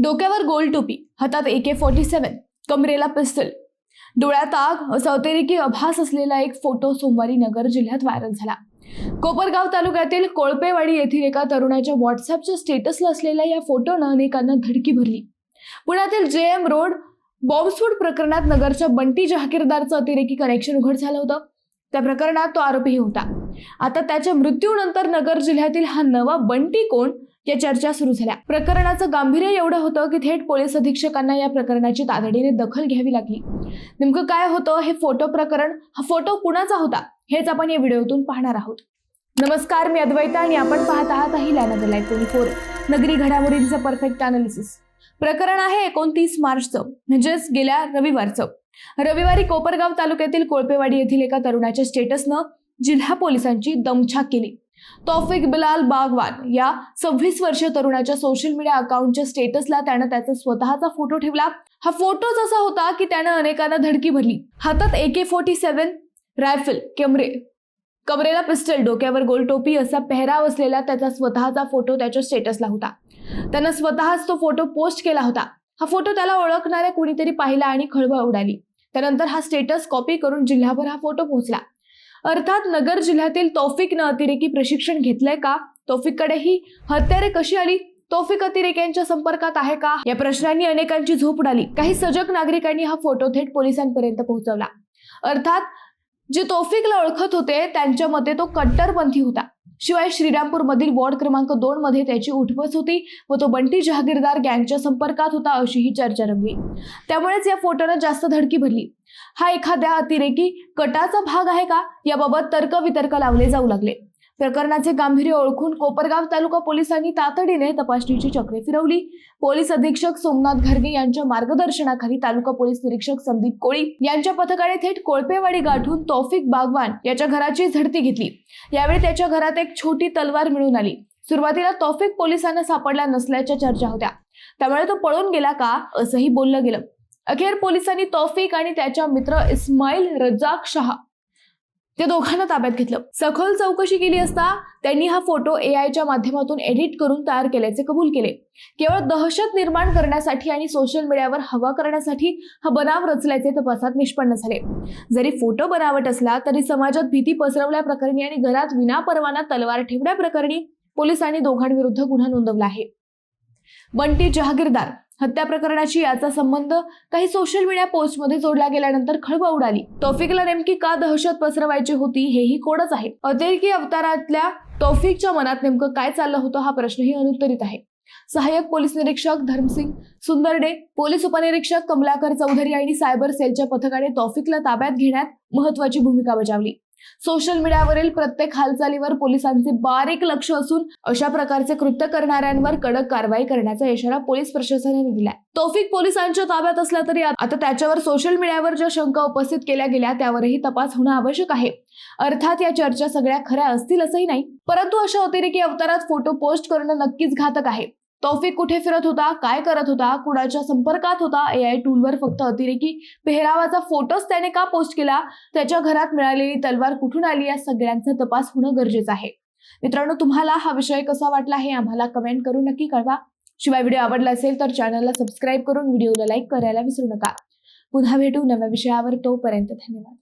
डोक्यावर गोल टोपी, हातात AK-47, कमरेला पिस्टल, डोळ्यात आग असा अतिरेकी आभास असलेला एक फोटो सोमवारी नगर जिल्ह्यात व्हायरल झाला। कोपरगाव तालुक्यातील कोळपेवाडी येथील एका तरुणाच्या व्हॉट्सअपच्या स्टेटसला असलेल्या या फोटोनं अनेकांना धडकी भरली। पुण्यातील JM रोड बॉम्बस्फोट प्रकरणात नगरच्या बंटी जहागीरदारचं अतिरेकी कनेक्शन उघड झालं होतं। त्या प्रकरणात तो आरोपीही होता। आता त्याच्या मृत्यूनंतर नगर जिल्ह्यातील हा नवा बंटी कोण या चर्चा सुरू झाल्या। प्रकरणाचं गांभीर्य एवढं होतं की थेट पोलीस अधीक्षकांना या प्रकरणाची तातडीने दखल घ्यावी लागली। नेमकं काय होतं हे फोटो प्रकरण, हा फोटो कुणाचा होता हेच आपण या व्हिडिओतून पाहणार आहोत। नमस्कार, मी अद्वैता आणि आपण पाहत आहात अहिल्यानगर लाईव्ह 24, नगरी घडामोडींचं परफेक्ट अनालिसिस। प्रकरण आहे 29 मार्चचं, म्हणजेच गेल्या रविवारचं। रविवारी कोपरगाव तालुक्यातील कोळपेवाडी येथील एका तरुणाच्या स्टेटसनं जिल्हा पोलिसांची दमछाक केली। तौफिक बिलाल बागवान या 26 वर्षीय तरुणाच्या सोशल मीडिया अकाउंटच्या स्टेटसला त्यानं त्याचा स्वतःचा फोटो ठेवला। हा फोटोच असा होता की त्यानं अनेकांना धडकी भरली। हातात AK-47 रायफल, कमरेला पिस्टल, डोक्यावर गोल टोपी असा पेहराव असलेला त्याचा स्वतःचा फोटो त्याच्या स्टेटसला होता। त्यानं स्वतःच तो फोटो पोस्ट केला होता। हा फोटो त्याला ओळखणाऱ्या कुणीतरी पाहिला आणि खळबळ उडाली। त्यानंतर हा स्टेटस कॉपी करून जिल्हाभर हा फोटो पोहोचला। अर्थात नगर जिल्ह्यातील तौफिकनं अतिरेकी प्रशिक्षण घेतलंय का? तौफिककडे ही हत्यारे कशी आली? तौफिक अतिरेक्यांच्या संपर्कात आहे का? या प्रश्नांनी अनेकांची झोप उडाली। काही सजग नागरिकांनी हा फोटो थेट पोलिसांपर्यंत पोहोचवला। अर्थात जे तौफिकला ओळखत होते त्यांच्या मते तो कट्टरपंथी होता। शिवाय श्रीरामपूर मधील वॉर्ड क्रमांक 2 मध्ये त्याची उठबस होती व तो बंटी जहागीरदार गँगच्या संपर्कात होता अशी ही चर्चा रंगली। त्यामुळेच या फोटोनं जास्त धडकी भरली। हा एखाद्या अतिरेकी कटाचा भाग आहे का, याबाबत तर्कवितर्क लावले जाऊ लागले। प्रकरणाचे गांभीर्य ओळखून कोपरगाव तालुका पोलिसांनी तातडीने तपासणीची चक्रे फिरवली। पोलीस अधीक्षक सोमनाथ घरगे यांच्या मार्गदर्शनाखाली तालुका पोलीस निरीक्षक संदीप कोळी यांच्या पथकाने थेट कोळपेवाडी गाठून तौफिक बागवान याच्या घराची झडती घेतली। यावेळी त्याच्या घरात एक छोटी तलवार मिळून आली। सुरुवातीला तौफिक पोलिसांना सापडला नसल्याच्या चर्चा होत्या, त्यामुळे तो पळून गेला का असंही बोललं गेलं। अखेर पोलिसांनी तौफिक आणि त्याचा मित्र इस्माईल रजाक शाह त्या दोघांना ताब्यात घेतलं। सखोल चौकशी केली असता त्यांनी हा फोटो AIच्या माध्यमातून एडिट करून तयार केल्याचे कबूल केले। केवळ दहशत निर्माण करण्यासाठी आणि सोशल मीडियावर हवा करण्यासाठी हा बनाव रचल्याचे तपासात निष्पन्न झाले। जरी फोटो बनावट असला तरी समाजात भीती पसरवल्याप्रकरणी आणि घरात विनापरवाना तलवार ठेवण्याप्रकरणी पोलिसांनी दोघांविरुद्ध गुन्हा नोंदवला आहे। बंटी जहागीरदार हत्या प्रकरणाशी याचा संबंध काही सोशल मीडिया पोस्टमध्ये जोडला गेल्यानंतर खळबळ उडाली। तौफिकला नेमकी का दहशत पसरवायची होती हेही कोडच आहे। अतिरेकी अवतारातल्या तौफिकच्या मनात नेमकं काय चाललं होतं हा प्रश्नही अनुत्तरित आहे। सहाय्यक पोलीस निरीक्षक धर्मसिंग सुंदरडे, पोलीस उपनिरीक्षक कमलाकर चौधरी आणि सायबर सेलच्या पथकाने तौफिकला ताब्यात घेण्यात महत्त्वाची भूमिका बजावली। सोशल मीडियावरील प्रत्येक हालचालीवर पोलिसांचे बारीक लक्ष असून अशा प्रकारचे कृत्य करणाऱ्यांवर कडक कारवाई करण्याचा इशारा पोलीस प्रशासनाने दिलाय। तौफिक पोलिसांच्या ताब्यात असला तरी आता त्याच्यावर सोशल मीडियावर ज्या शंका उपस्थित केल्या गेल्या त्यावरही तपास होणं आवश्यक आहे। अर्थात या चर्चा सगळ्या खऱ्या असतील असंही नाही, परंतु अशा अतिरेकी अवतारात फोटो पोस्ट करणं नक्कीच घातक आहे। तौफिक कुठे फिरत होता, काय करत होता, कुणाच्या संपर्कात होता, AI टूलवर फक्त अतिरेकी पेहरावाचा फोटोच त्याने का पोस्ट केला, त्याच्या घरात मिळालेली तलवार कुठून आली, या सगळ्यांचा तपास होणं गरजेचं आहे। मित्रांनो, तुम्हाला हा विषय कसा वाटला हे आम्हाला कमेंट करून नक्की कळवा। शिवाय व्हिडिओ आवडला असेल तर चॅनलला सबस्क्राईब करून व्हिडिओला लाईक करायला विसरू नका। पुन्हा भेटू नव्या विषयावर, तोपर्यंत धन्यवाद।